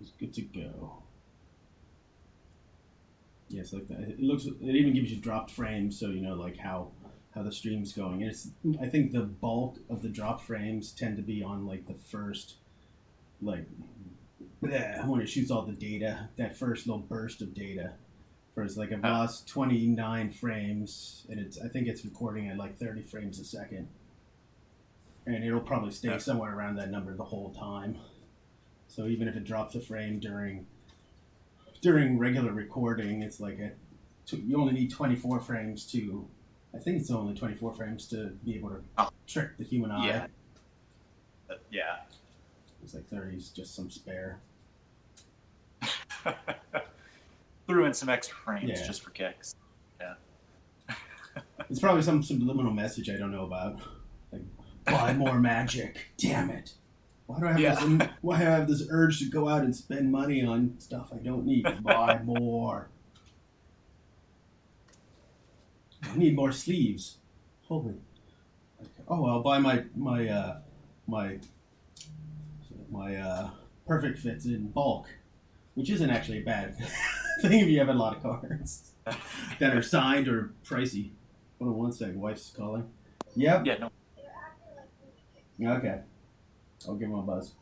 It's good to go. Yes, like that. It looks. It even gives you dropped frames, so you know like how the stream's going. And it's. I think the bulk of the drop frames tend to be on like the first, like, when it shoots all the data. That first little burst of data. Whereas like I've lost 29 frames, and it's. I think it's recording at like 30 frames a second, and it'll probably stay somewhere around that number the whole time. So even if it drops a frame during regular recording, it's like you only need 24 frames to. I think it's only 24 frames to be able to trick the human eye. Yeah. Yeah. It's like 30 is just some spare. Threw in some extra frames just for kicks. Yeah. It's probably some subliminal message I don't know about. Like, buy more magic. Damn it. Why do I have this urge to go out and spend money on stuff I don't need? Buy more. I need more sleeves. Holy. Oh, I'll buy my perfect fits in bulk, which isn't actually a bad thing if you have a lot of cards that are signed or pricey. Hold on one second. Wife's calling. Yep. Yeah. No. Okay. I'll give him a buzz.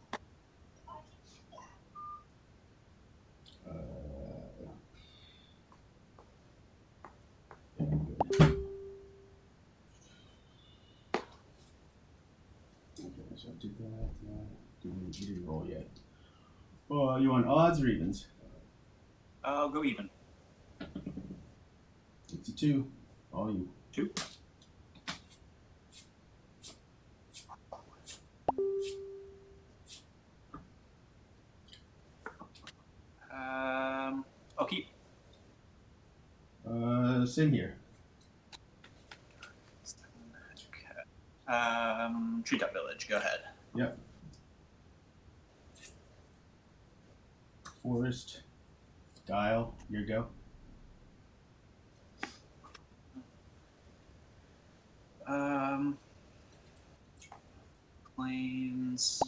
Okay, so I did that. Didn't roll yet. Oh, you want odds or evens? I'll go even. It's a 2. All you. 2. I'll keep. Same here. Okay. Treetop Village. Go ahead. Yep. Forest. Guile. Your go. Plains.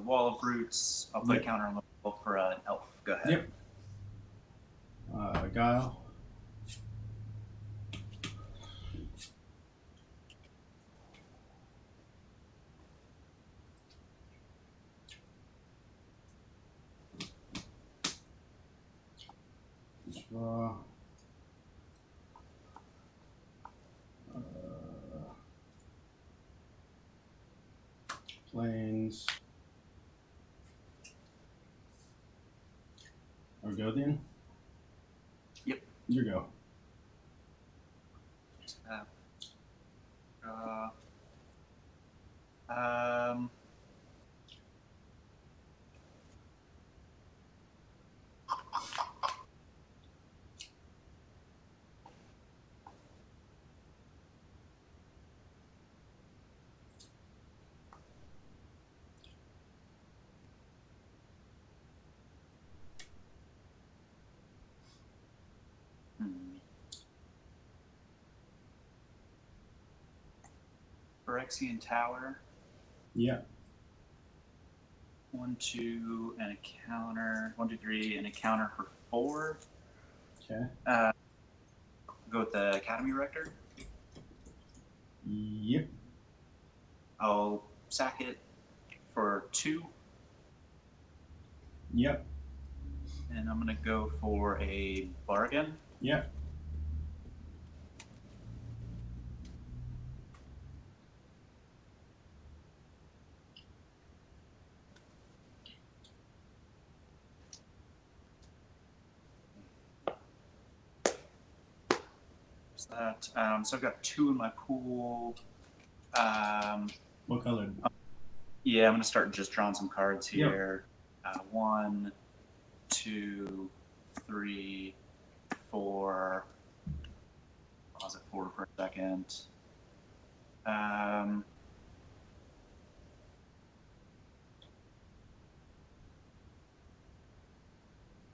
Wall of Roots. I'll put a counter on the wall for an elf. Go ahead. Yep. Guile. Draw. Plains. Argothian? Yep. You go. Phyrexian Tower. Yeah. 1, 2, and a counter. 1, 2, 3, and a counter for 4. Okay. Go with the Academy Rector. Yep. I'll sack it for 2. Yep. And I'm going to go for a bargain. Yep. That. So I've got 2 in my pool. What color? Yeah, I'm going to start just drawing some cards here. Yep. 1, 2, 3, 4. Pause at 4 for a second.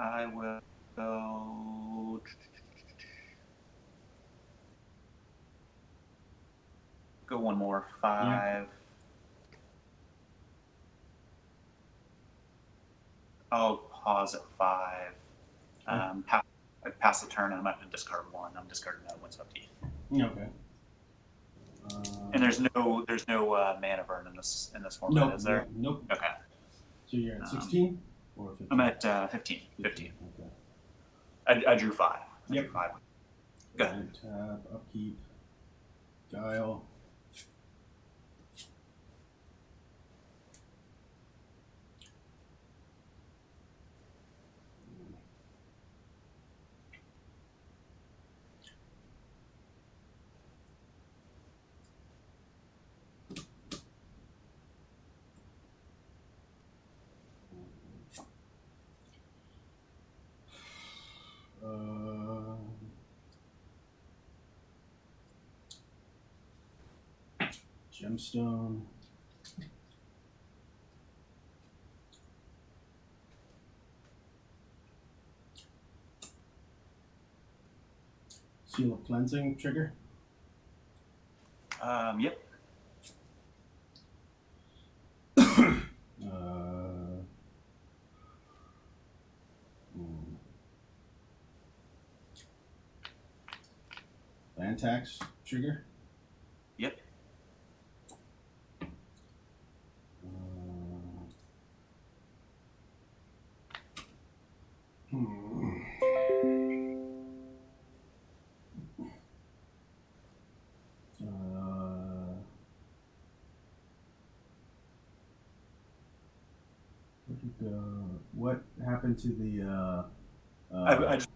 I will go one more. 5. Yeah. I'll pause at 5. I pass the turn, and I'm going to discard 1. I'm discarding that Windswept Heath. Okay. And there's no mana burn in this format, nope, is there? Nope. Okay. So you're at 16 or 15? I'm at 15. 15. Okay. I drew 5. Yep. Drew 5. Go ahead. And tap, upkeep, guile. Gemstone. Seal of Cleansing trigger. Yep. Land tax trigger. Yep. What happened to the? I just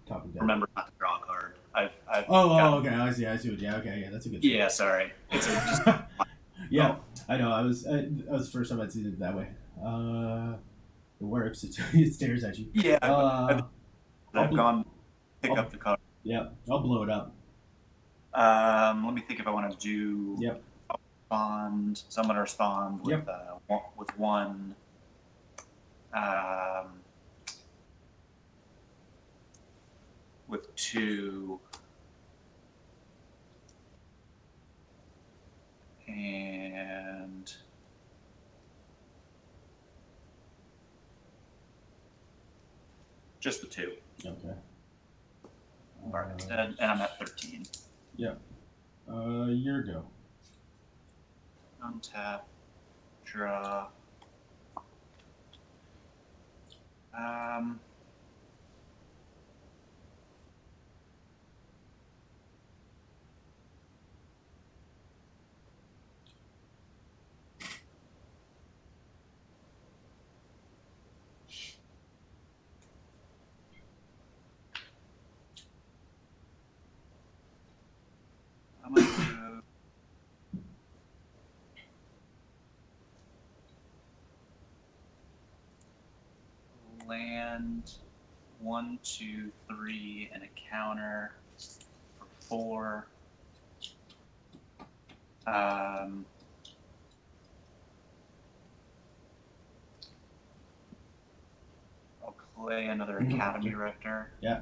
top of deck. remember not to draw a card. I've okay. I see. Yeah, okay. Yeah, that's a good. Yeah, sorry. It's just. Yeah, I know. I was the first time I'd seen it that way. It works. It stares at you. Yeah. I've gone pick up the card. Yeah, I'll blow it up. Let me think if I want to do. Yep. Respond. So I'm going to respond with with 1. With 2. And just the 2. Okay. Instead, and I'm at 13. Yep. Your go. Untap. Draw. I'm going to go land 1, 2, 3, and a counter for 4. I'll play another Academy Rector. Yeah.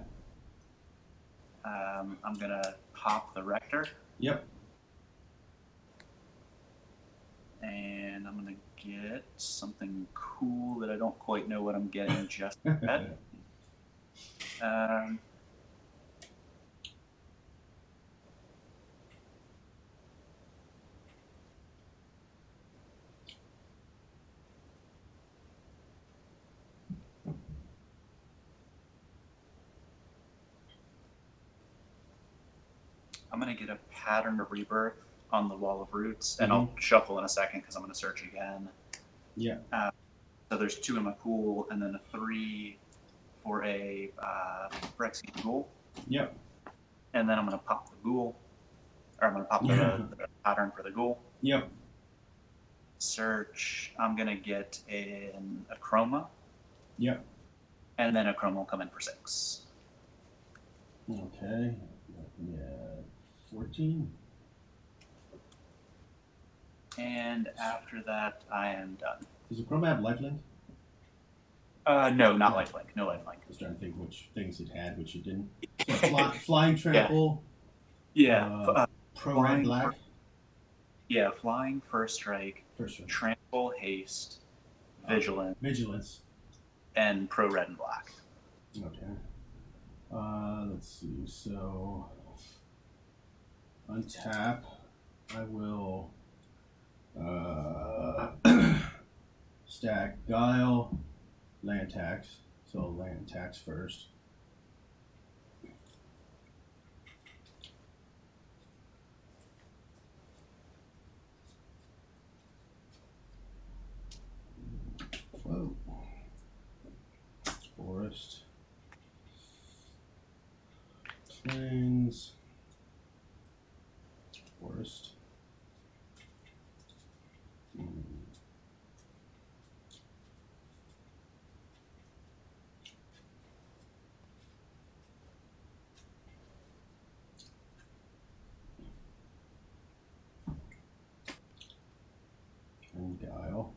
I'm gonna pop the Rector. Yep. And I'm gonna get something cool that I don't quite know what I'm getting just yet. I'm going to get a Pattern of Rebirth on the Wall of Roots, and I'll shuffle in a second because I'm going to search again. Yeah. So there's 2 in my pool, and then a 3 for a Phyrexian Ghoul. Yep. And then I'm going to pop the Ghoul, or I'm going to pop the Pattern for the Ghoul. Yep. Search. I'm going to get a Chroma. Yep. And then a Chroma will come in for 6. Okay. Yeah. 14. And after that, I am done. Does the Chroma have lifelink? No, not lifelink. No lifelink. I was trying to think which things it had, which it didn't. So flying trample. Yeah. Pro red black. Flying first strike. Trample, haste, vigilance. Vigilance. and pro red and black. Okay. Let's see. So untap. I will stack Guile, land tax. So land tax first. Whoa. Forest. Plains. Forest. And Guile.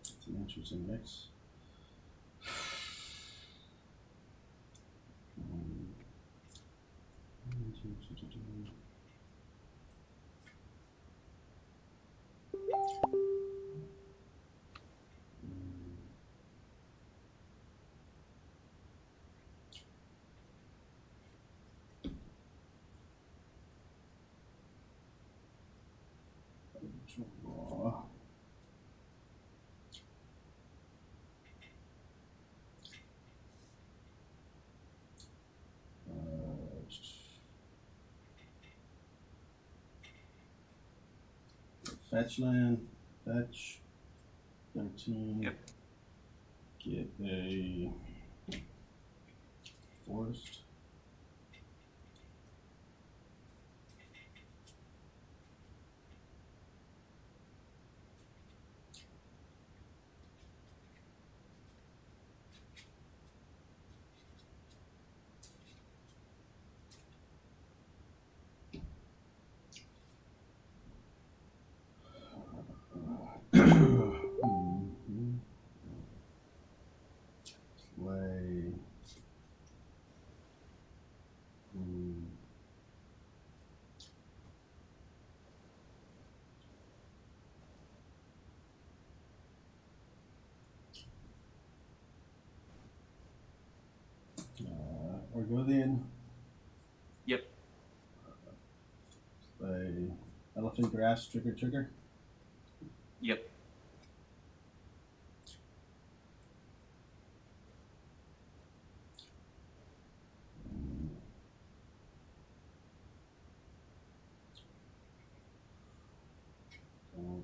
It's an interesting mix. Draw. Fetch land, fetch 13. Yep. Get a forest. Play. Argothian. Yep. Play elephant grass, trigger. Yep.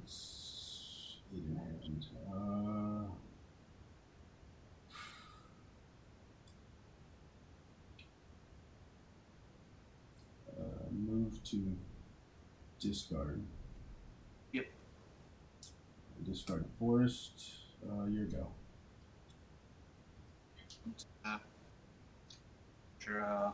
It's 8 in hand. Move to discard. Yep. Discard forest. Your go. Draw.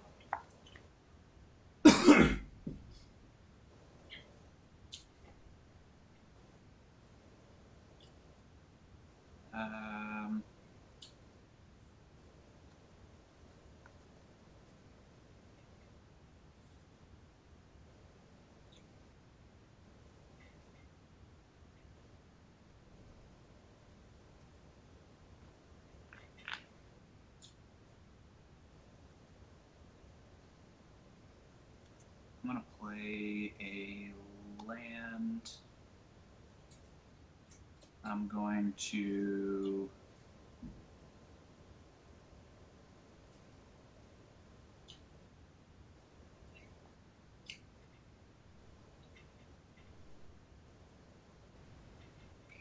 I'm going to play a land. I'm going to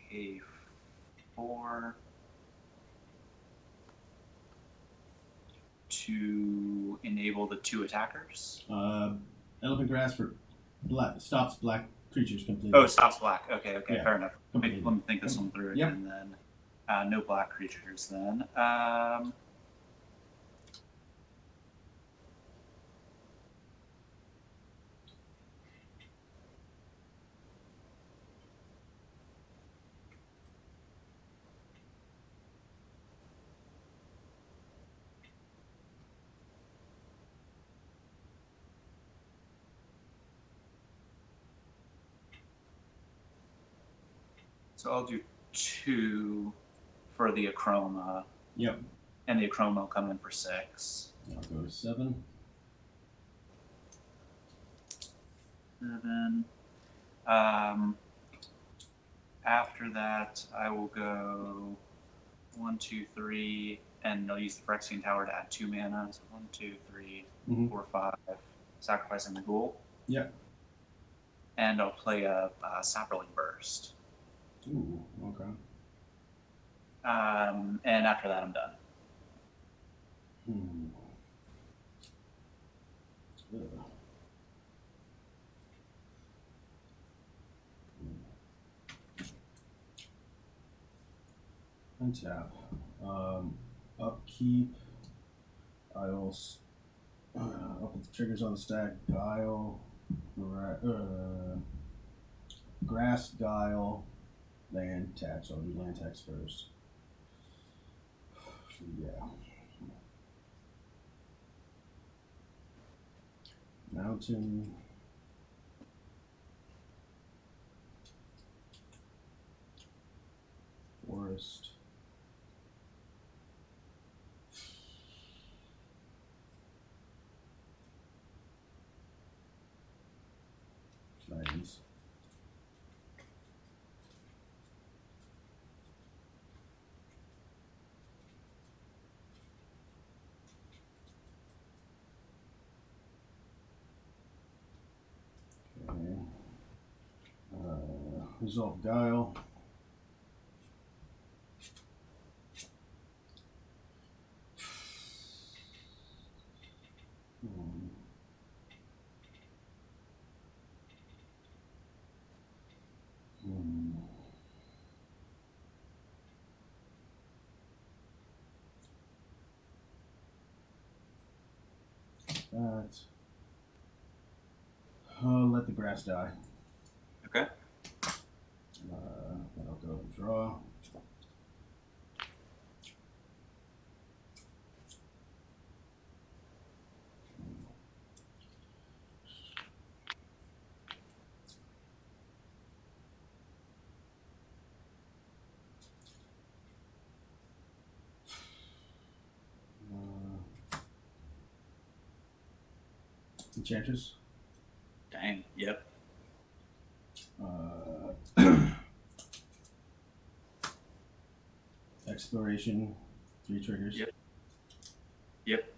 pay 4 to enable the 2 attackers. Elephant grass for black stops black creatures completely. Oh, stops black. Okay, Yeah, fair enough. Let completely. me think this one through Yep. again then. No black creatures then. So I'll do 2 for the Acroma. Yep. And the Acroma will come in for 6. I'll go to 7. 7. After that, I will go 1, 2, 3, and I'll use the Phyrexian Tower to add 2 mana. So 1, 2, 3, 4, 5, sacrificing the Ghoul. Yep. And I'll play a Saproling Burst. Ooh, okay. And after that, I'm done. Untap. Upkeep. I'll put the triggers on the stack. Guile. Grass, Guile, land tax. I'll do land tax first. Yeah. Mountain. Forest. Nice. Okay. Resolve Guile. That. Let the grass die. Okay. Then I'll go and draw. Enchantress. Dang. Yep. Exploration. 3 triggers. Yep. Yep.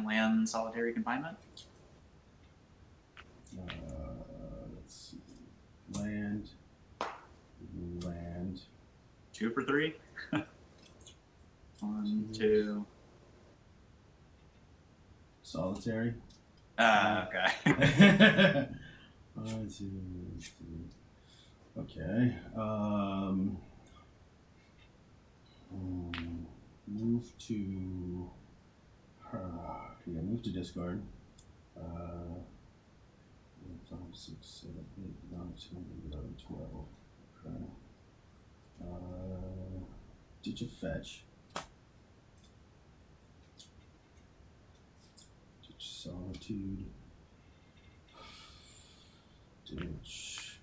Land, solitary confinement. Let's see. Land. 2 for 3. 1, 2. Solitary. Okay. 1, 2, 3. Okay. Move to. Move to discard. 5, 6, 7, 8, 9, 10, 11, 12. Okay. Ditch a fetch. Ditch Solitude. Ditch.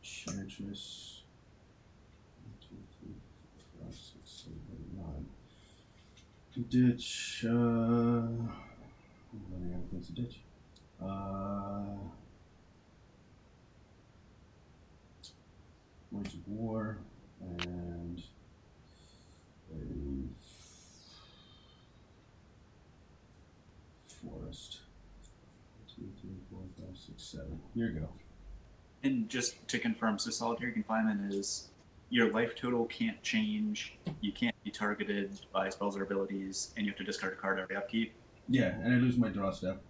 Enchantress. 1, 2, 3, 4, 5, 6, 7, 8, 9. Ditch. I'm running out of things to ditch. Words of War and a forest. 1, 2, 3, 4, 5, 6, 7. Here you go. And just to confirm, so solitary confinement is your life total can't change, you can't be targeted by spells or abilities, and you have to discard a card every upkeep. Yeah, and I lose my draw step.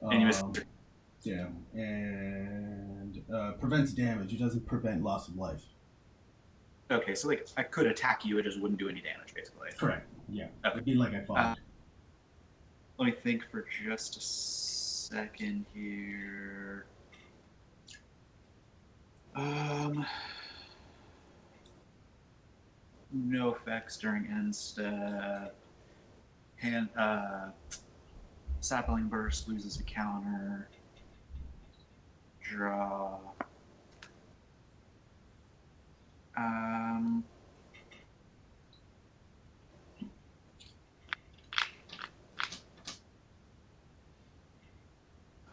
And you miss. Yeah, and prevents damage. It doesn't prevent loss of life. Okay, so like I could attack you, it just wouldn't do any damage, basically. Correct. Yeah. Okay. It'd be like I fought. Let me think for just a second here. No effects during end step. Sapling Burst loses a counter. Draw.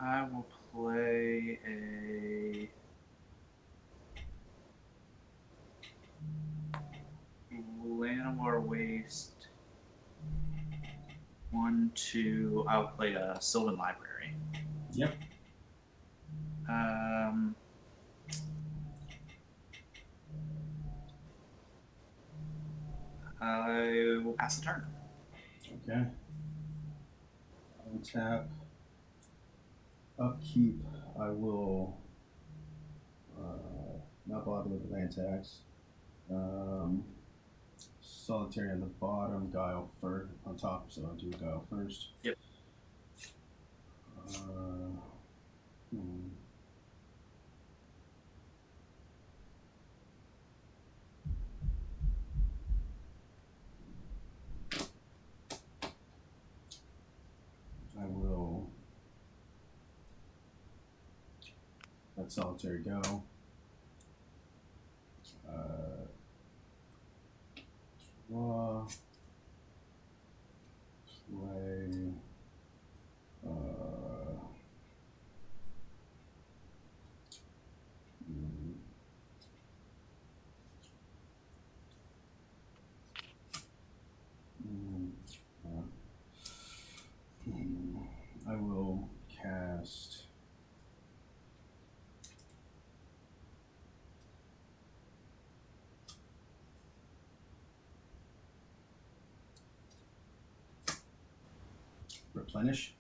I will play a Llanowar Waste. 1, 2. I'll play a Sylvan Library. Yep. I will pass the turn. Okay. Untap. Upkeep. I will not bother with the land tax. Solitary on the bottom, Guile first on top, so I'll do Guile first. Yep. I will let Solitary go. Draw. Play. I will cast Replenish.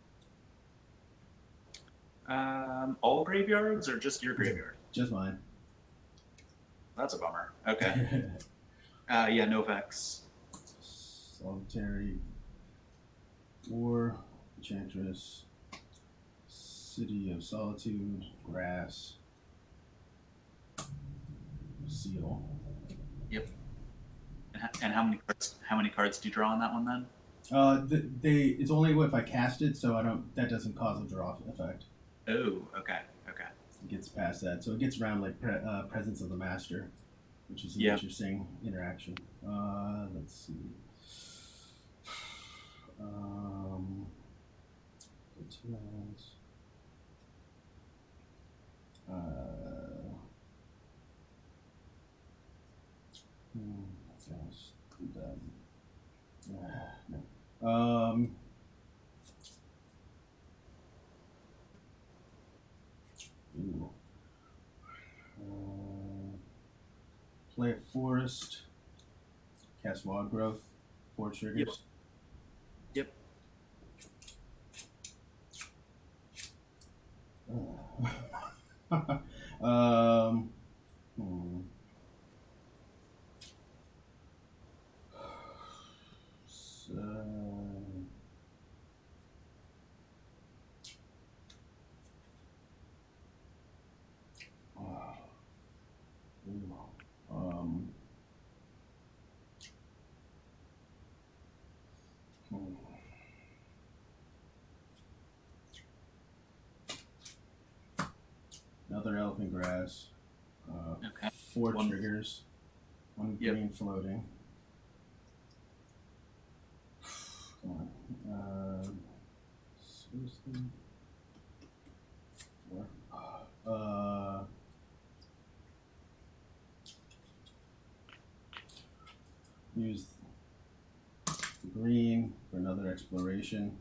All graveyards or just your graveyard? Just mine. That's a bummer. Okay. Yeah, no effects. Solitary. War. Enchantress. City of Solitude. Grass. Seal. Yep. And how many cards do you draw on that one then? It's only if I cast it, so that doesn't cause a draw effect. Oh, okay. It gets past that, so it gets around like Presence of the Master, which is an interesting interaction. Let's see. The 2 lands. Just do that. No. Play a forest. Cast Wild Growth. 4 triggers. Yep. Another Elephant Grass. Okay. 4 triggers. 1 green floating. Come on. Seriously? 4. Use the green for another exploration.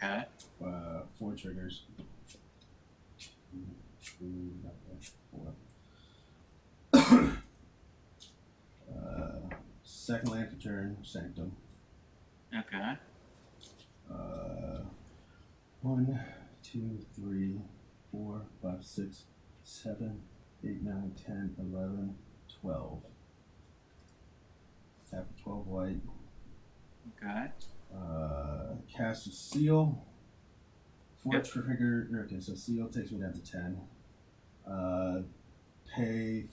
Okay. 4 triggers. 4. Second land for turn, Sanctum. Okay. 1, 2, 3, 4, 5, 6, 7, 8, 9, 10, 11, 12. Tap for 12 white. Okay. Cast a seal. 4 trigger. Okay, so seal takes me down to 10. Pay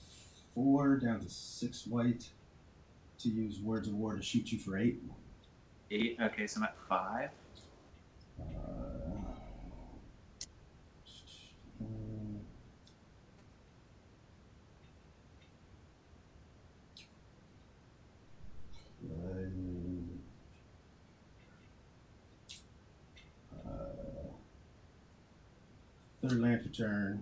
4 down to 6 white to use Words of War to shoot you for 8. 8. Okay, so I'm at 5. Third land for turn.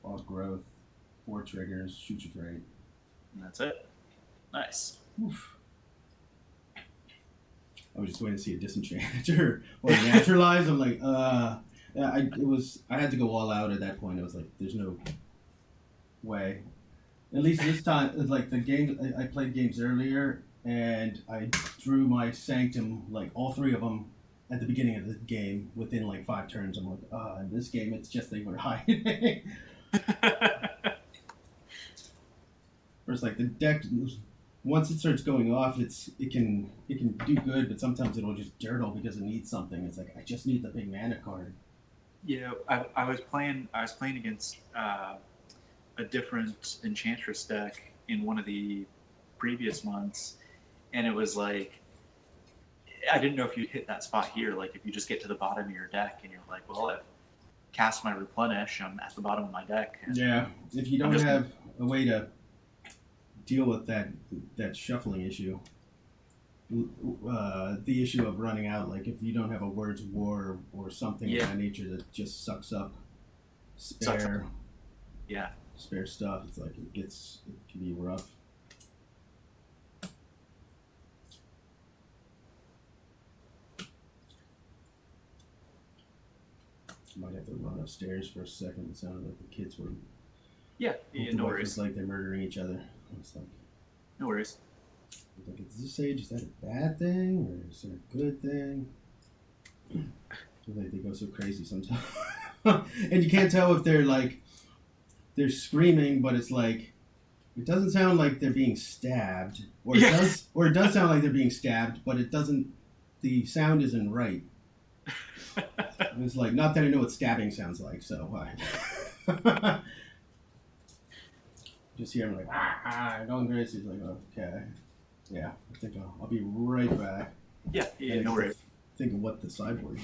Off growth. 4 triggers. Shoot you for 8. And that's it. Nice. Oof. I was just waiting to see a disenchanter or naturalize. I'm like, I had to go all out at that point. I was like, there's no way. At least this time, it's like the game. I played games earlier, and I drew my Sanctum, like all 3 of them, at the beginning of the game within like 5 turns. I'm like, in this game, it's just they were hiding. First, like the deck, once it starts going off, it can do good, but sometimes it'll just dirtle because it needs something. It's like I just need the big mana card. Yeah, I was playing against a different Enchantress deck in one of the previous months, and it was like I didn't know if you'd hit that spot here. Like if you just get to the bottom of your deck and you're like, well, I've cast my replenish. I'm at the bottom of my deck. Yeah, if you don't have a way to deal with that shuffling issue, the issue of running out, like if you don't have a Words of War or something of that nature that just sucks up spare stuff, it's like it can be rough. Might have to run upstairs for a second. It sounded like the kids were no worries. It's like they're murdering each other. It's like, no worries. Like at this age, is that a bad thing or is it a good thing? They go so crazy sometimes, and you can't tell if they're screaming, but it's like it doesn't sound like they're being stabbed, or it does sound like they're being stabbed, but it doesn't. The sound isn't right. It's like, not that I know what stabbing sounds like, so just hear him like going crazy. It's like, okay, yeah, I think I'll be right back. Yeah, no worries. Think of what the sideboard.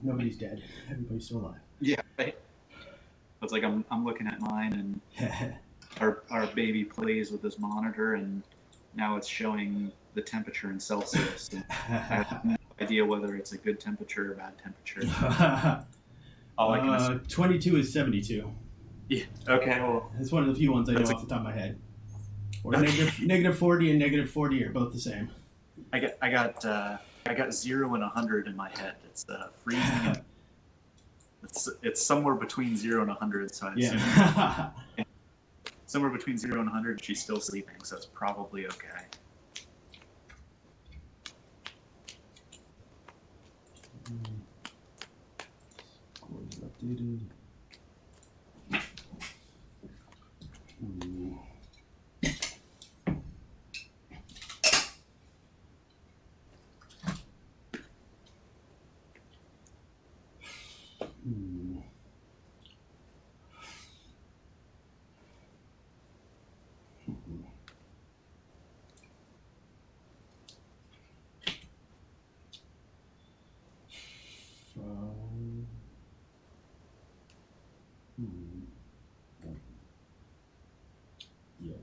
Nobody's dead. Everybody's still alive. Yeah. Right? It's like I'm looking at mine, and our baby plays with this monitor, and now it's showing the temperature in Celsius. And I have no idea whether it's a good temperature or bad temperature. All I can assume. 22 is 72. Yeah. Okay. Well, It's one of the few ones I know off the top of my head. Or negative 40 and negative 40 are both the same. I got 0 and 100 in my head. It's freezing. And it's somewhere between 0 and 100. So I assume somewhere between 0 and 100. She's still sleeping, so it's probably okay. Scores updated. Yeah.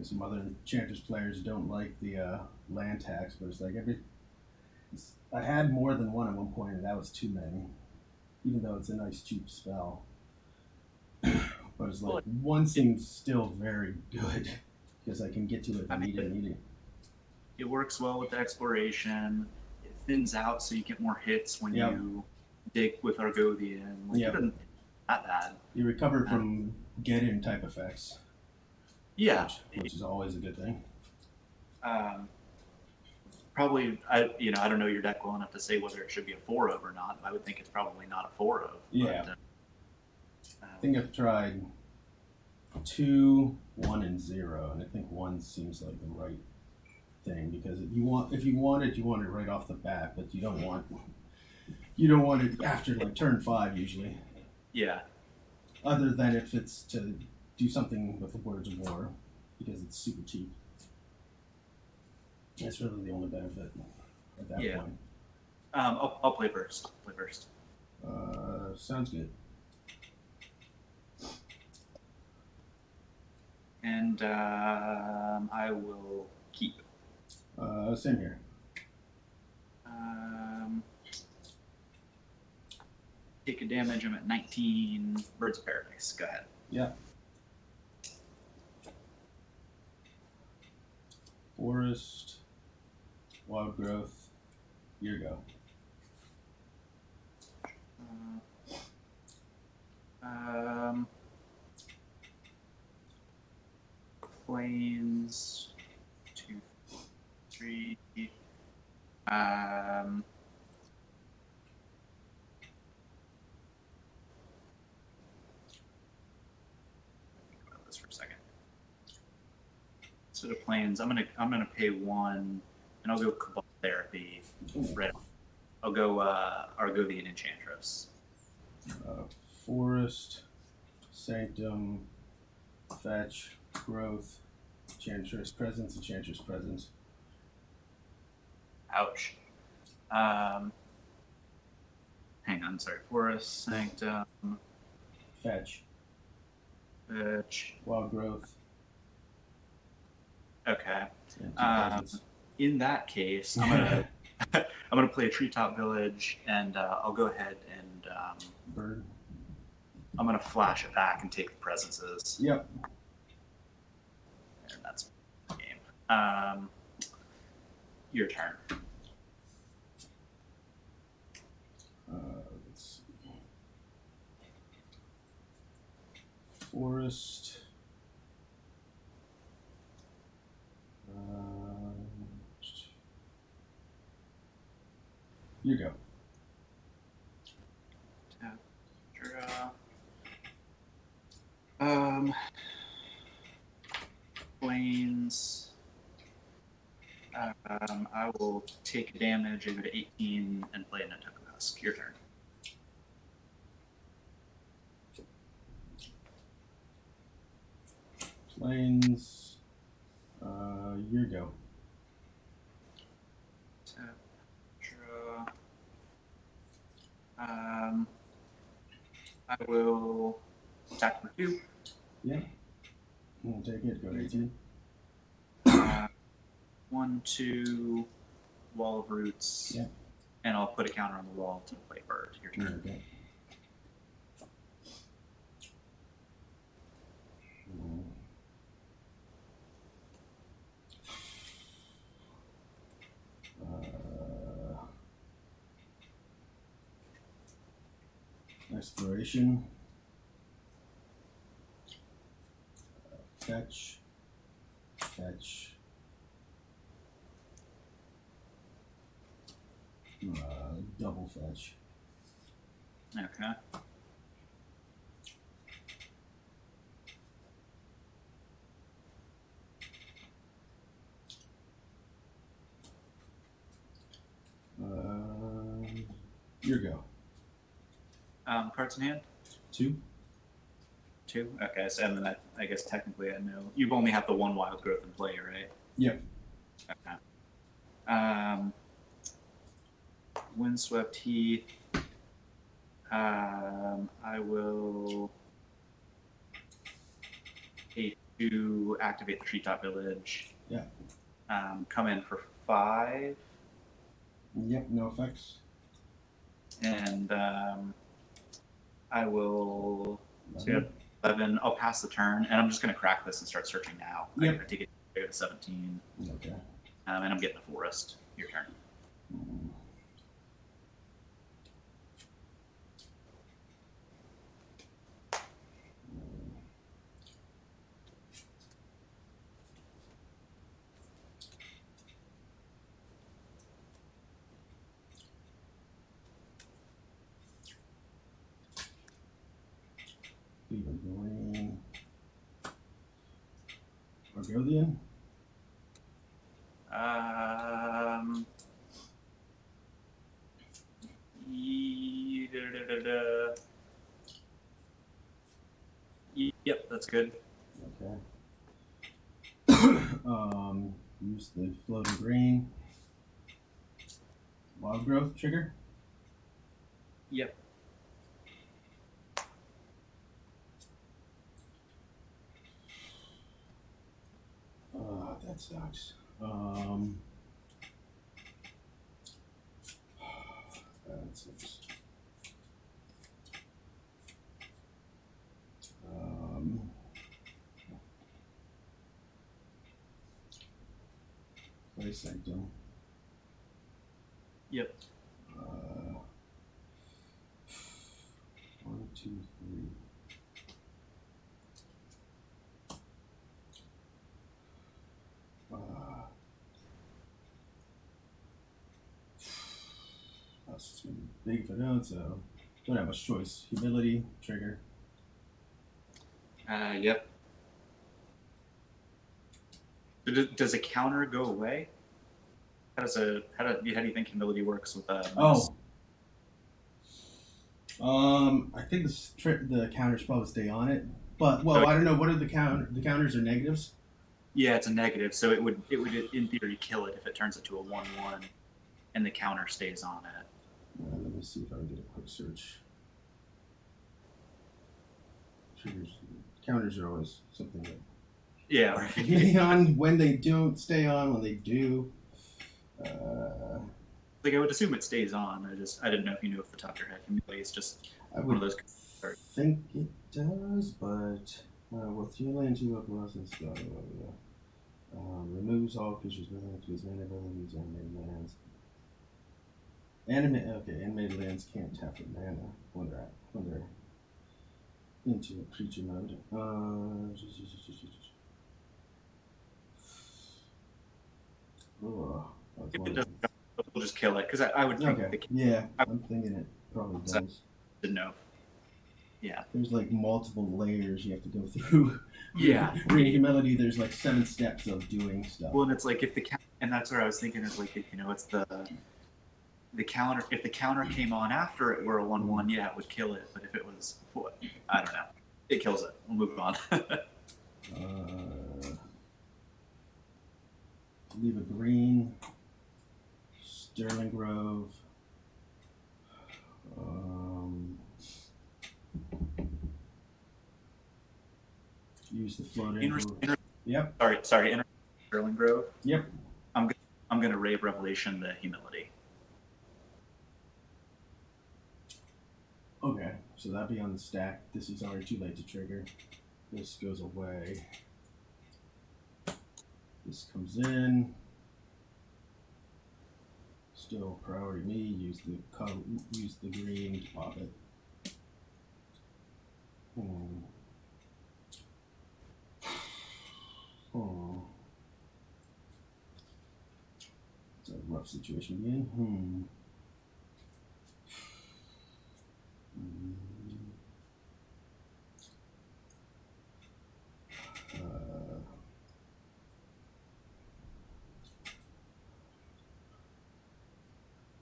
Some other Enchantress players don't like the land tax, but it's like I had more than one at one point, and that was too many. Even though it's a nice cheap spell, but it's like one seems still very good because I can get to it if I need it. It works well with the exploration. It thins out, so you get more hits when you dig with Argothian. Like, it doesn't that bad. You recover from get-in type effects. Yeah, which is always a good thing. Probably, I don't know your deck well enough to say whether it should be a 4-of or not. I would think it's probably not a 4-of. Yeah. But, I think I've tried 2, 1, and 0, and I think 1 seems like the right thing because if you want it right off the bat, but you don't want it after like turn 5 usually. Yeah. Other than if it's to do something with the Words of War because it's super cheap. That's really the only benefit at that point. I'll play first. Sounds good. And I will keep. Same here. Take a damage. I'm at 19. Birds of Paradise. Go ahead. Yeah. Forest, wild growth, here you go. Plains, 2, 3. This for a second. Instead of plains, I'm gonna pay 1, and I'll go Cabal therapy. Right. I'll go Argothian Enchantress. Forest, Sanctum, Fetch, Growth, Enchantress Presence, Enchantress Presence. Ouch. Hang on, sorry. Forest, Sanctum, Fetch, Wild Growth. Okay. In that case, I'm gonna I'm gonna play a Treetop Village, and I'll go ahead and Bird. I'm gonna flash it back and take the presences. Yep. And that's the game. Your turn. Let's see. Forest. You go. Tap, draw. Planes. I will take damage and go to 18 and play Nantucket Husk. Your turn. Planes. You go. Tap, draw. I will attack for 2. Yeah. We'll take it. Go to 18. 1, 2, Wall of Roots. Yeah. And I'll put a counter on the wall to play Bird. Your turn. Okay. Exploration. Fetch. Double fetch. Okay. Your go. Cards in hand? 2. 2? Okay, so and then I guess technically I know. You only have the 1 Wild Growth in play, right? Yep. Okay. Windswept Heath. I will pay to activate the Treetop Village. Yeah. Come in for 5. Yep, no effects. And I will 11. 11. I'll pass the turn, and I'm just going to crack this and start searching now. Yep. I take it to 17. Okay. And I'm getting a forest. Your turn. Green. Argothian. Yep, that's good. Okay. Use the floating green. Wild growth trigger. Yep. That sucks. That sucks. Play Sanctum. Yep. 1, 2, 3. That's gonna be big for them, so don't have much choice. Humility trigger. Yep. Does a counter go away? How do you think humility works with Oh, I think the counters probably stay on it, but well, I don't know. What are the counters are negatives? Yeah, it's a negative, so it would in theory kill it if it turns it to a 1/1, and the counter stays on it. Let me see if I can get a quick search. Triggers, counters are always something that stay on when they don't stay on when they do. Like I would assume it stays on. I didn't know if you knew if the Tucker had humility. It's just one of those. I think it does, but with your land 2 up and stuff, removes all creatures related to his main abilities, animated lands. Animated lands can't tap for mana when they're into a creature mode. If it doesn't, we'll just kill it because I would think. Okay. Yeah, I'm thinking it probably does. Didn't know. Yeah. There's like multiple layers you have to go through. Yeah. Reading humility, there's like 7 steps of doing stuff. Well, and it's like and that's what I was thinking is like it's the counter. If the counter came on after it were a 1/1, yeah, it would kill it. But if it was, I don't know, it kills it. We'll move on. Leave a green. Sterling Grove. Use the floating. Yep. Sorry. Sterling Grove. Yep. I'm gonna Rave Revelation the humility. Okay, so that'd be on the stack. This is already too late to trigger. This goes away. This comes in. Still priority me. Use the green to pop it. It's a rough situation again.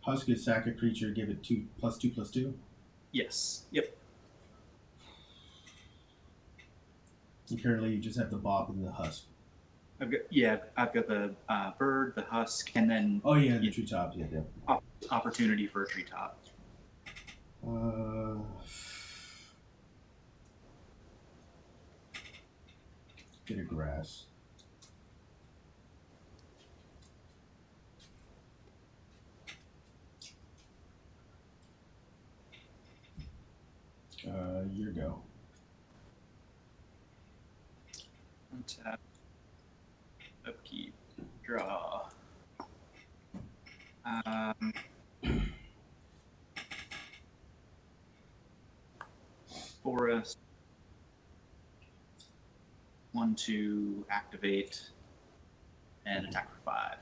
Husk is sack a creature, give it 2/2/2. Yes. Yep. And currently, you just have the bob and the husk. I've got the bird, the husk, and then the treetop. Yeah. Opportunity for a treetop. Get a grass. Your go. Untap. Upkeep. Draw. Forest. 1/2 activate and attack for 5.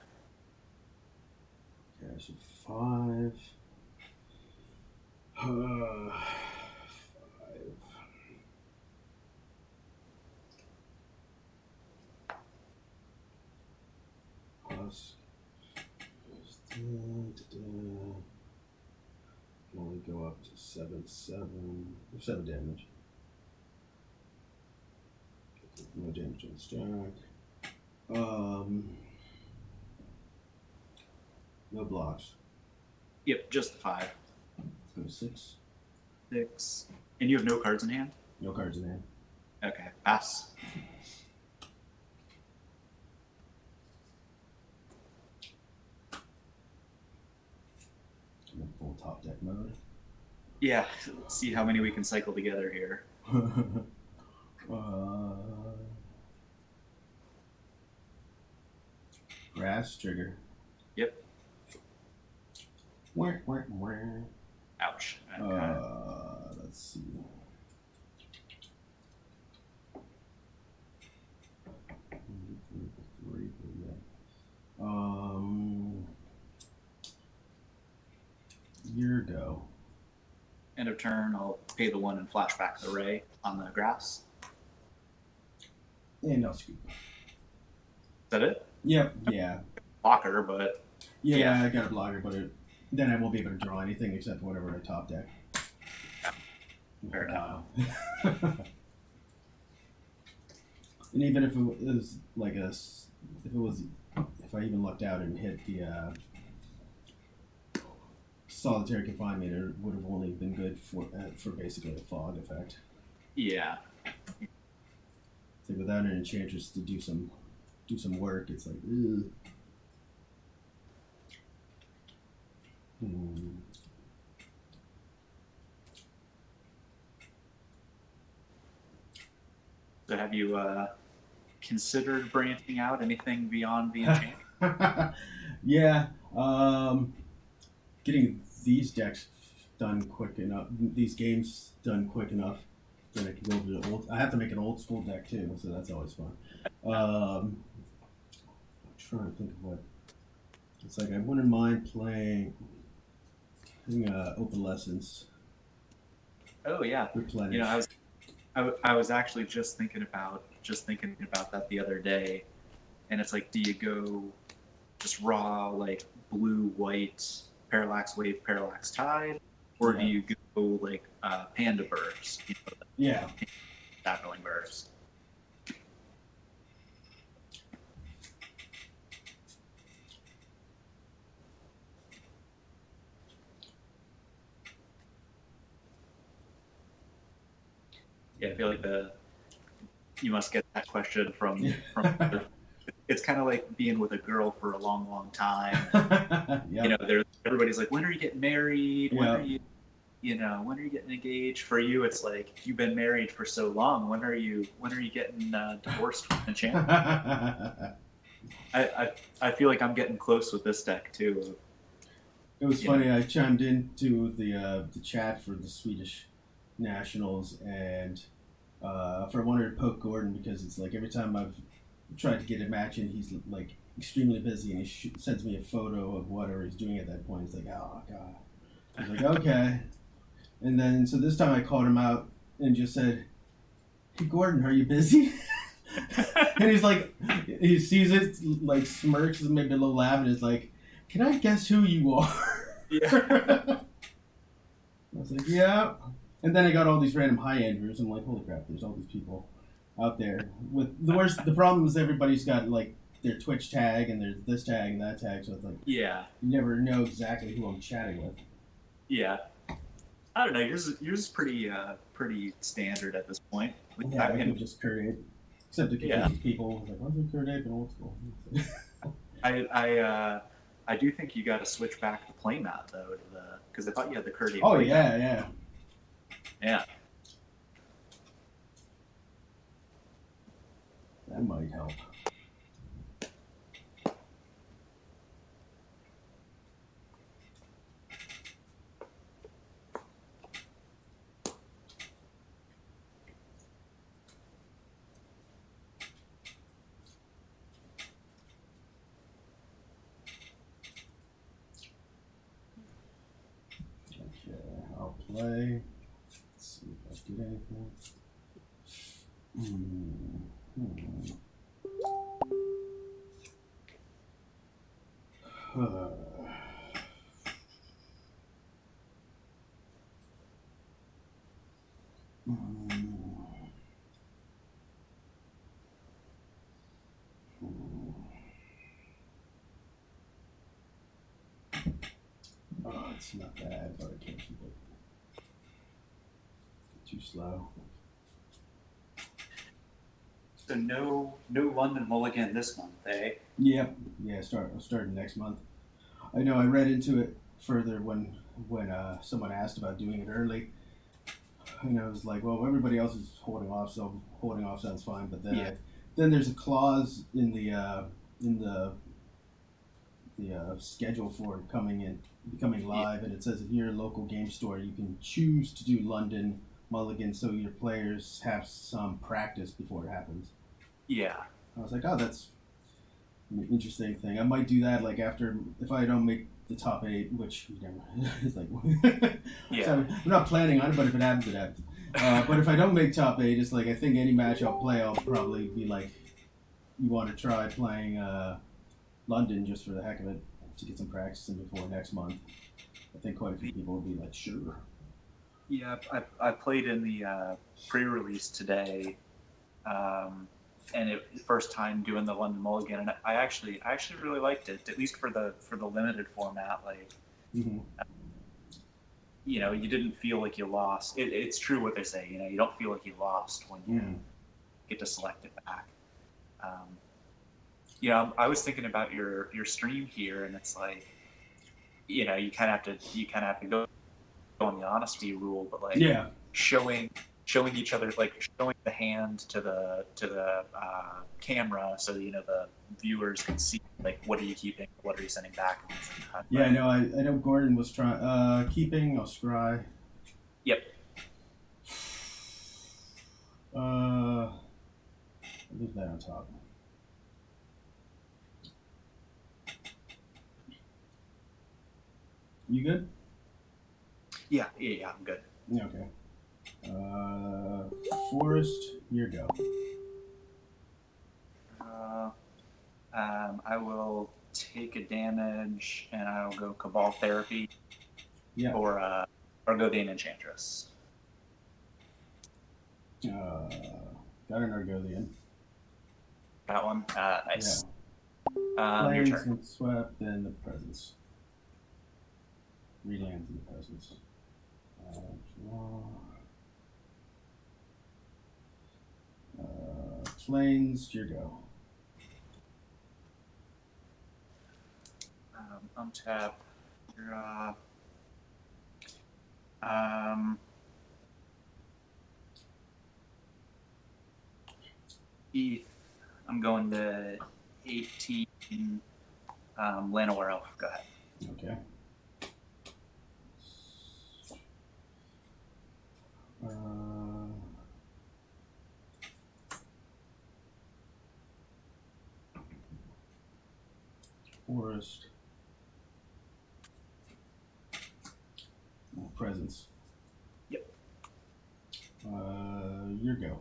Okay, so 5. 5. Husk. Only go up to 7 damage. No damage on the stack. No blocks. Yep, just the 5. Go 6. 6. And you have no cards in hand? No cards in hand. Okay, pass. I'm in full top deck mode. Yeah, let's see how many we can cycle together here. Grass trigger. Yep. Wah. Ouch. Okay. Let's see. Your go. End of turn, I'll pay the 1 and flash back the ray on the grass. And I'll scoop. Is that it? Yep. Yeah. Blocker, but Yeah, I got a blocker, but then I won't be able to draw anything except whatever I top deck. Fair enough. And even if it was like if I even lucked out and hit the solitary confinement, it would have only been good for basically a fog effect. Yeah. It's like without an Enchantress to do some work, it's like, ugh. So have you considered branching out anything beyond the enchant? Yeah, getting these decks done quick enough, these games done quick enough, then I can go over the old. I have to make an old school deck too, so that's always fun. I'm trying to think of what. It's like I wouldn't mind playing Open Lessons. Oh yeah. Replenish. You know, I was actually just thinking about that the other day, and it's like, do you go just raw like blue white Parallax Wave Parallax Tide, or do you go like Panda Burst? You know, yeah. Battling Burst. Yeah, I feel like you must get that question from it's kind of like being with a girl for a long time. Yep. You know, everybody's like, when are you getting married? When are you getting engaged? For you, it's like, you've been married for so long. When are you getting divorced from Enchantress? I feel like I'm getting close with this deck too. It was funny. I chimed into the chat for the Swedish Nationals, and I wanted to poke Gordon because it's like every time I've tried to get a match in, he's like extremely busy, and he sends me a photo of whatever he's doing at that point. It's like, oh god. I was like, okay. And then so this time I called him out and just said, "Hey Gordon, are you busy?" And he's like, he sees it, like smirks and maybe a little laugh, and is like, "Can I guess who you are?" Yeah. I was like, yeah. And then I got all these random hi Andrews. I'm like, holy crap, there's all these people out there. With the problem is everybody's got like their Twitch tag and there's this tag and that tag, so it's like, yeah, you never know exactly who I'm chatting with. Yeah. I don't know, yours is pretty standard at this point. Yeah, I could just Kurt Ape. Except to confuse people. Like, what's a Kurt Ape in old school? I do think you got to switch back the playmat though, because I thought you had the Kurt Ape. Oh yeah. That might help. I'll play. Let's see if I get anything. Oh, it's not bad, but I can't keep it. Too slow. So no London Mulligan this month, eh? Yep. Yeah, starting next month. I know I read into it further when someone asked about doing it early. And I was like, well, everybody else is holding off, so holding off sounds fine. But then then there's a clause in the schedule for it becoming live, and it says if you're a local game store, you can choose to do London Mulligan, so your players have some practice before it happens. Yeah. I was like, oh, that's an interesting thing. I might do that, like, if I don't make the top 8, which is like, so I'm not planning on it, but if it happens, it happens. But if I don't make top 8, it's like, I think any match I'll play, I'll probably be like, you want to try playing London just for the heck of it, to get some practice in before next month. I think quite a few people will be like, sure. Yeah, I played in the pre-release today, and it first time doing the London Mulligan, and I actually really liked it, at least for the limited format. Like, you know, you didn't feel like you lost. It's true what they say. You know, you don't feel like you lost when you get to select it back. Yeah, I was thinking about your stream here, and it's like, you know, you kind of have to go on the honesty rule, but like showing each other, like showing the hand to the camera, so you know the viewers can see like what are you keeping, what are you sending back. Yeah, I know. I know Gordon was trying keeping. I'll scry. Yep. I'll leave that on top. You good? Yeah, I'm good. Okay. Forest, your go. I will take a damage, and I'll go Cabal Therapy. Yeah. Or go the Enchantress. Got an Argothian. That one. Nice. Yeah. Your Plains turn. and swept, then the presence. 3 lands in the presence. Draw. Plains, your go. Untap. Draw. ETH. I'm going to 18. Llanowar Elf. Go ahead. Okay. Forest. Presence. Yep. Your go.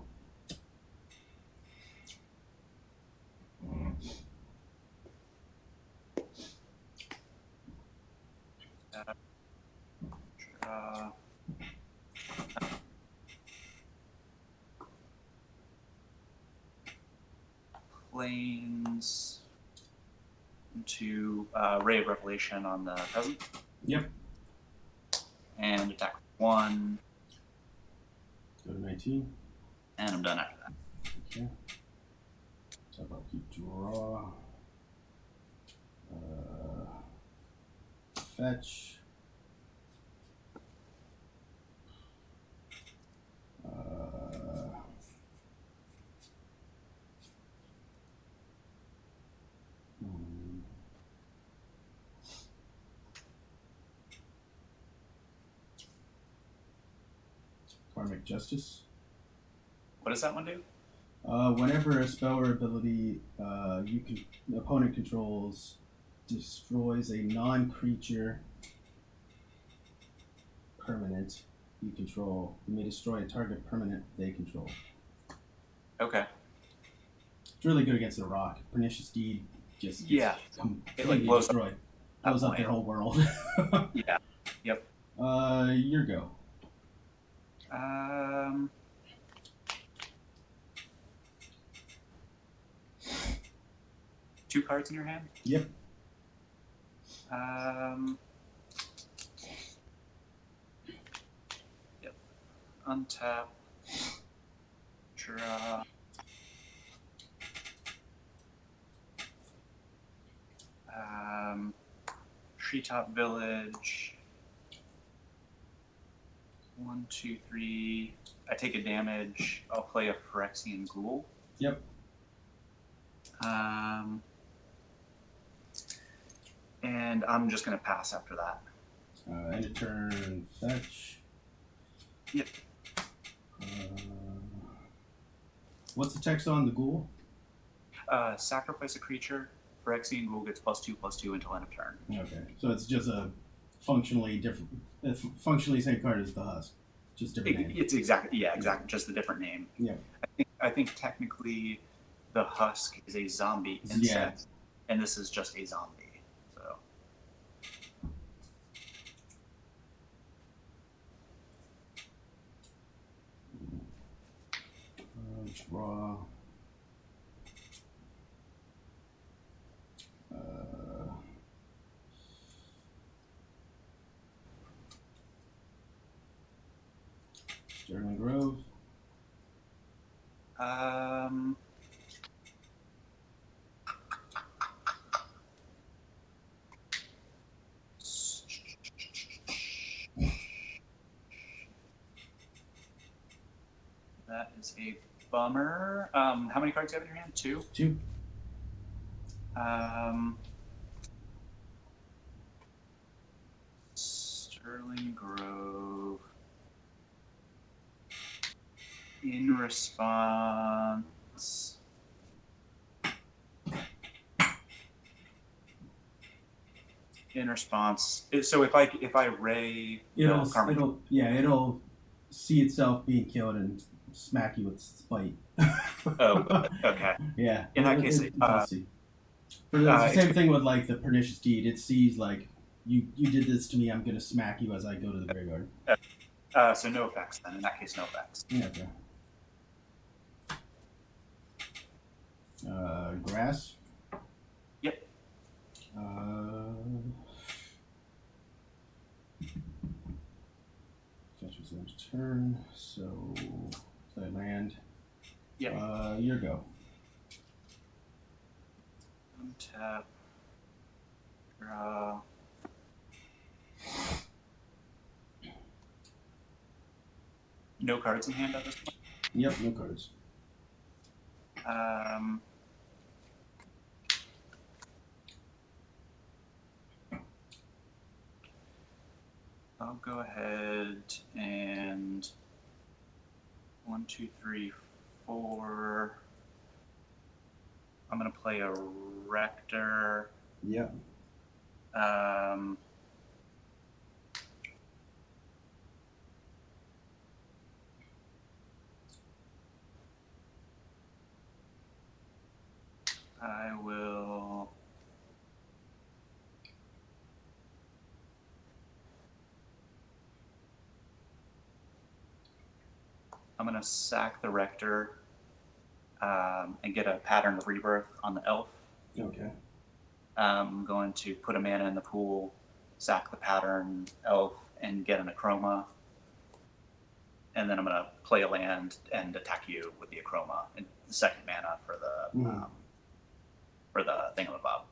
Plains into Ray of Revelation on the present. Yep. And attack 1. Go to 19. And I'm done after that. Okay. So I'll keep draw. Fetch. Karmic Justice. What does that one do? Whenever a spell or ability the opponent controls destroys a non-creature permanent you control, you may destroy a target permanent they control. Okay. It's really good against the rock. Pernicious Deed just completely blows destroyed. Blows up their whole world. Yeah. Yep. Your go. 2 cards in your hand? Yep. Yep. Untap. Draw. Treetop Village. 1, 2, 3. I take a damage. I'll play a Phyrexian Ghoul. Yep. And I'm just going to pass after that. End of turn, fetch. Yep. What's the text on the ghoul? Sacrifice a creature. Phyrexian Ghoul gets +2/+2 until end of turn. Okay, so it's just a functionally same card as the husk, just different name. It's exactly just a different name. Yeah. I think technically the husk is a zombie insect, and this is just a zombie. So. Draw. Sterling Grove. That is a bummer. How many cards do you have in your hand? 2? 2. Sterling Grove. In response. So if I ray, it'll see itself being killed and smack you with spite. Oh, okay. Yeah. In that case, it's the same thing with like the pernicious deed. It sees like you did this to me. I'm gonna smack you as I go to the graveyard. So no effects then. In that case, no effects. Yeah. Okay. Grass. Yep. Fetches end turn, so play land. Yep. Your go. Untap. Draw. No cards in hand at this point? Yep, no cards. I'll go ahead and 1, 2, 3, 4. I'm gonna play a Rector. Yep. I will. I'm going to sack the Rector and get a Pattern of Rebirth on the Elf. Okay. I'm going to put a mana in the pool, sack the Pattern Elf, and get an Acroma. And then I'm going to play a land and attack you with the Acroma and the second mana for the thingamabob.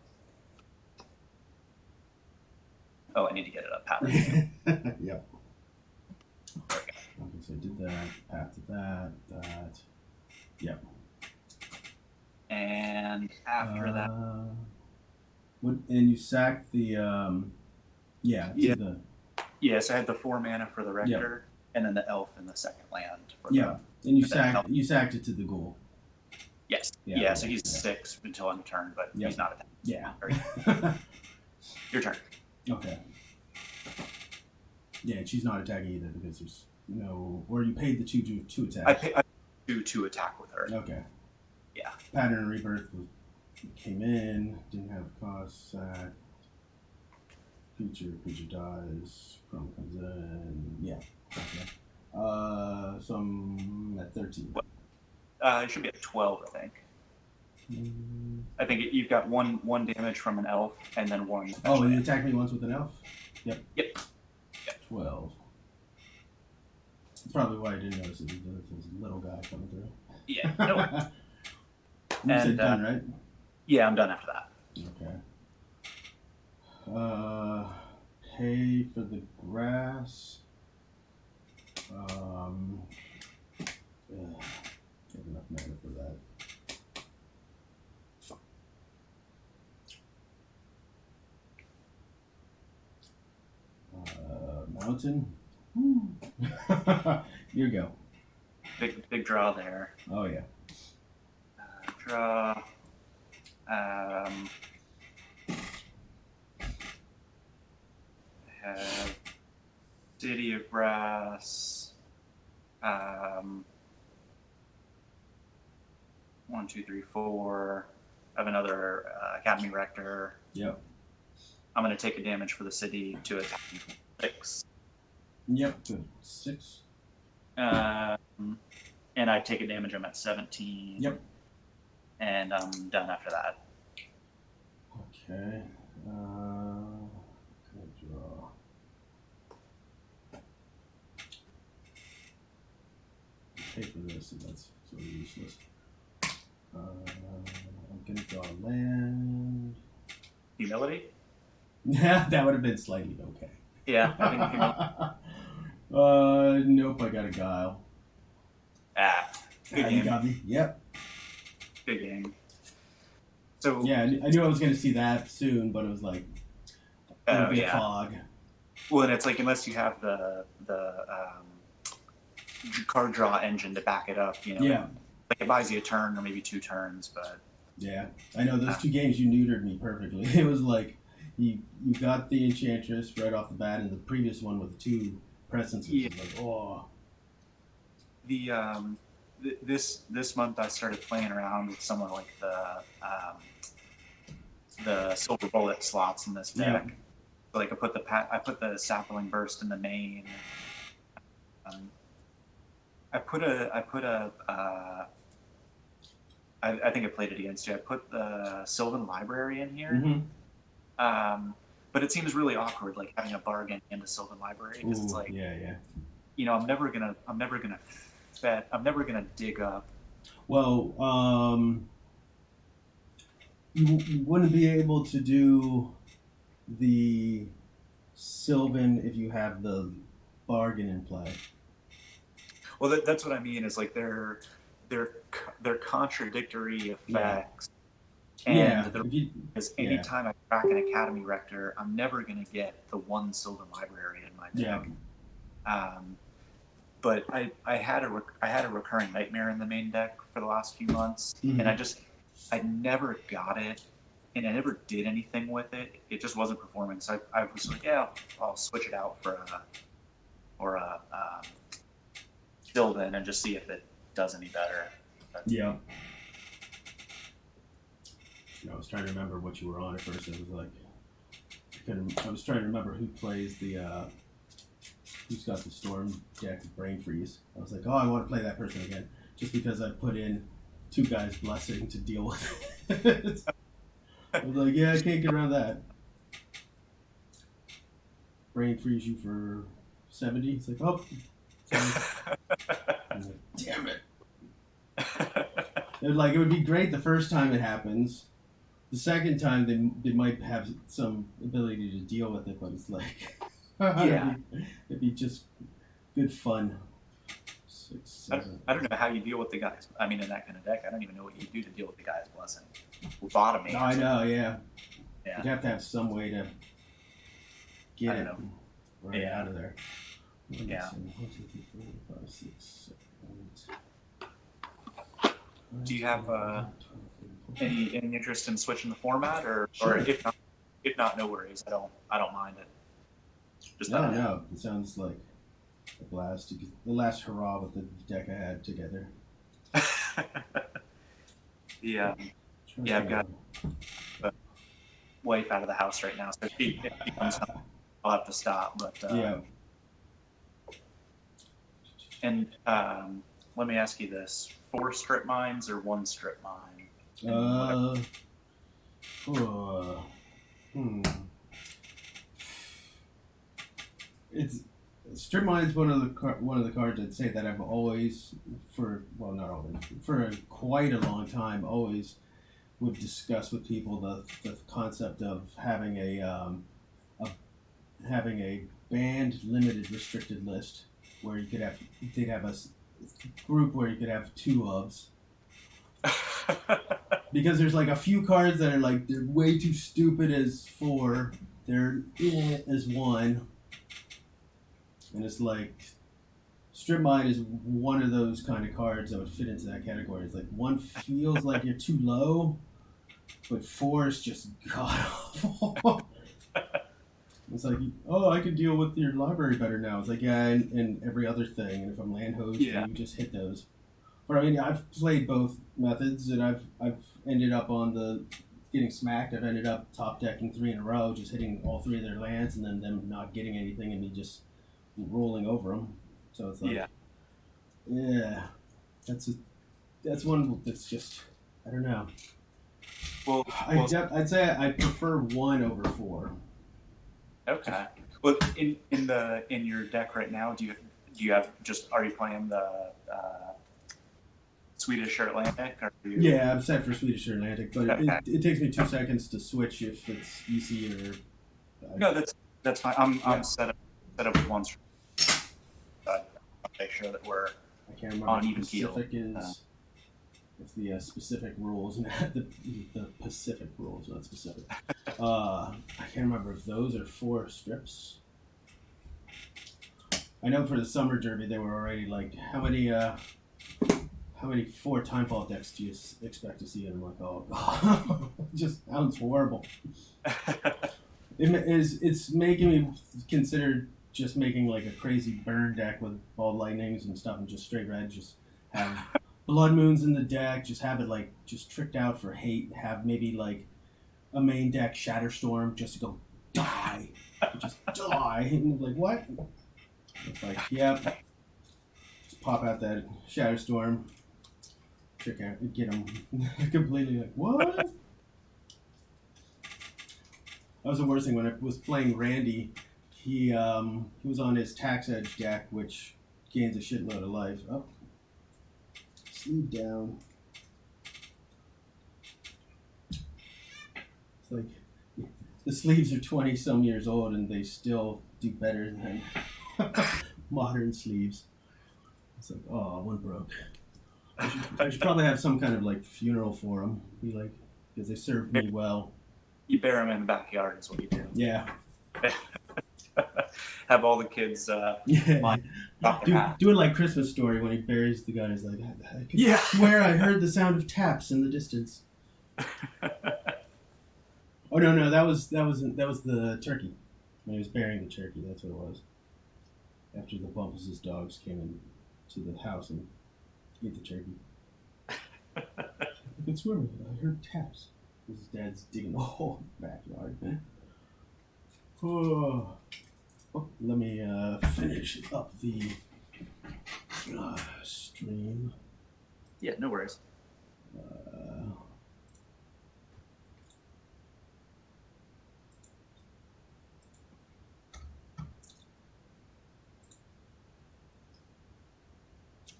Oh, I need to get it a Pattern. Yep. Okay, so I did that, path to that. Yep. And after that... and you sacked the, Yeah, so I had the 4 mana for the Rector, and then the Elf and the second land for and you sacked it to the ghoul. Yes. Yeah, so he's 6 until end of turn, but he's not attacking. Yeah. Your turn. Okay. Yeah, she's not attacking either because there's no... Or you paid the 2 to attack. I paid 2 to attack with her. Okay. Yeah. Pattern of Rebirth came in, didn't have a cost, sack. Creature dies, Chrome comes in, yeah. Okay. So I'm at 13. It should be at 12, I think. I think you've got one damage from an elf, and then 1... Oh, you attacked me once with an elf? Yep. 12. That's probably why I didn't notice it. There's a little guy coming through. Yeah, no. You said done, right? Yeah, I'm done after that. Okay. Pay for the grass. Get enough mana for that. Mountain. Your go. Big draw there. Oh yeah. Draw. I have City of Brass. 1, 2, 3, 4. I have another Academy Rector. Yep. I'm going to take a damage for the city to attack 6. Yep. Good. 6. And and I take a damage. I'm at 17. Yep. And I'm done after that. Okay. Good draw. Pay for this, and that's sort of useless. I'm gonna draw land. Humility? Yeah, that would have been slightly okay. Yeah, I think humility. Nope, I got a guile. Good You game. got me. Yep. Good game. So yeah, I knew I was gonna see that soon, but it was like a bit fog. Well, and it's like unless you have the card draw engine to back it up, Yeah. Like it buys you a turn or maybe 2 turns, but yeah, I know those 2 games you neutered me perfectly. It was like you got the Enchantress right off the bat, and the previous one with 2 presences. Yeah. Like, oh. This month I started playing around with some of like the silver bullet slots in this deck. Yeah. Like I put the sapling burst in the main. I think I played it against you. I put the Sylvan Library in here. Mm-hmm. But it seems really awkward, like having a bargain in the Sylvan Library, because it's like, yeah. I'm never gonna dig up. Well, you wouldn't be able to do the Sylvan if you have the bargain in play. Well, that's what I mean. Is like they're contradictory effects. Yeah. And because anytime I crack an Academy Rector, I'm never going to get the 1 Sylvan Library in my deck. Yeah. But I had a recurring nightmare in the main deck for the last few months, Mm-hmm. and I never got it, and I never did anything with it. It just wasn't performing. So I was like, yeah, I'll switch it out for a Sylvan and just see if it does any better. But, yeah. I was trying to remember what you were on at first. It was like I was trying to remember who plays who's got the Storm deck Brain Freeze. I was like, oh, I want to play that person again, just because I put in 2 guys Blessing to deal with it. I was like, yeah, I can't get around that. Brain Freeze you for 70. It's like, oh, I'm like, damn it. It would be great the first time it happens. The second time they might have some ability to deal with it, but it's like it'd be just good fun. 6, 7. I don't know how you deal with the guys. I mean, in that kind of deck, I don't even know what you do to deal with the guy's Blessing. Lobotomy. No, I know, yeah. Yeah. You'd have to have some way to get it right out of there. Yeah. 1, 2, 3, 4, 5, 6, 7, 8. Do you have any interest in switching the format, or if not, no worries. I don't mind it. Just no. It sounds like a blast. The last hurrah with the deck I had together. I've got wife out of the house right now, so if she comes home, I'll have to stop. But yeah. And let me ask you this: 4 strip mines or 1 strip mine? It's strip mine is one of the cards I'd say that I've always, for quite a long time, always would discuss with people the concept of having a banned limited restricted list where they'd have a group where you could have 2 ofs. Because there's like a few cards that are like they're way too stupid as 4, they're as 1, and it's like Strip Mine is one of those kind of cards that would fit into that category. It's like 1 feels like you're too low, but 4 is just god awful. It's like, oh, I can deal with your library better now. It's like, yeah, and every other thing, and if I'm land host, you just hit those. But I mean, I've played both methods, and I've ended up getting smacked. I've ended up top decking 3 in a row, just hitting all 3 of their lands, and then them not getting anything, and me just rolling over them. So it's like, yeah. that's one that's just I don't know. Well, I'd say I prefer 1 over 4. okay. Well, in your deck right now, do you have just are you playing the Swedish or Atlantic? Or are you... Yeah, I'm set for Swedish or Atlantic, but Okay. it takes me 2 seconds to switch if it's EC or. No, that's fine. I'm set up with ones. I'll make sure that we're I can't remember on what even keel. Pacific is. If the specific rules, the Pacific rules, not specific. I can't remember if those are 4 strips. I know for the summer derby they were already like, how many 4 timefall decks do you expect to see? And I'm like, oh god, it just sounds horrible. It's making me consider just making like a crazy burn deck with ball lightnings and stuff and just straight red, just have blood moons in the deck, just have it like just tricked out for hate, have maybe like a main deck Shatterstorm just to go die. Just die. And like, what? It's like, yep. Just pop out that Shatterstorm, trick out, get them completely like, what? That was the worst thing when I was playing Randy. He was on his Tax Edge deck, which gains a shitload of life. Oh. Sleeve down. It's like the sleeves are 20 some years old and they still do better than modern sleeves. It's like, oh, one broke. I should probably have some kind of like funeral for them. Be like, because they served me well. You bury them in the backyard is what you do. Yeah. Have all the kids do it like Christmas Story when he buries the guy. He's like, I could swear I heard the sound of taps in the distance. Oh no, that was the turkey. When he was burying the turkey, that's what it was. After the Bumpus' dogs came into the house and ate the turkey. I could swear I heard taps. His dad's digging the whole backyard, man. Oh, let me finish up the stream. Yeah, no worries.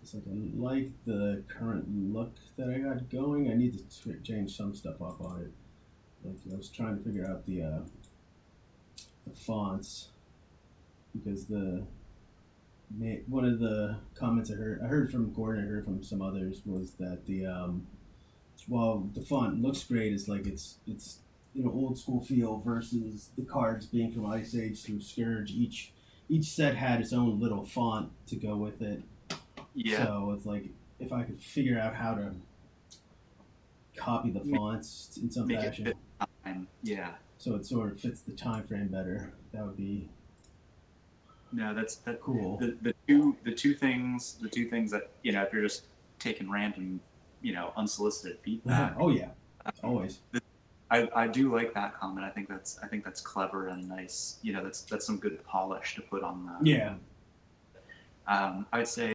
It's like I like the current look that I got going. I need to change some stuff up on it. Like I was trying to figure out the fonts because one of the comments I heard from Gordon, I heard from some others was that while the font looks great, it's like it's old school feel versus the cards being from Ice Age through Scourge. Each set had its own little font to go with it. Yeah. So it's like if I could figure out how to copy the fonts in some fashion. Yeah. So it sort of fits the time frame better. That would be. No, that's cool. The two things that if you're just taking random unsolicited feedback. Oh yeah, always. I do like that comment. I think that's clever and nice. That's some good polish to put on that. Yeah. I'd say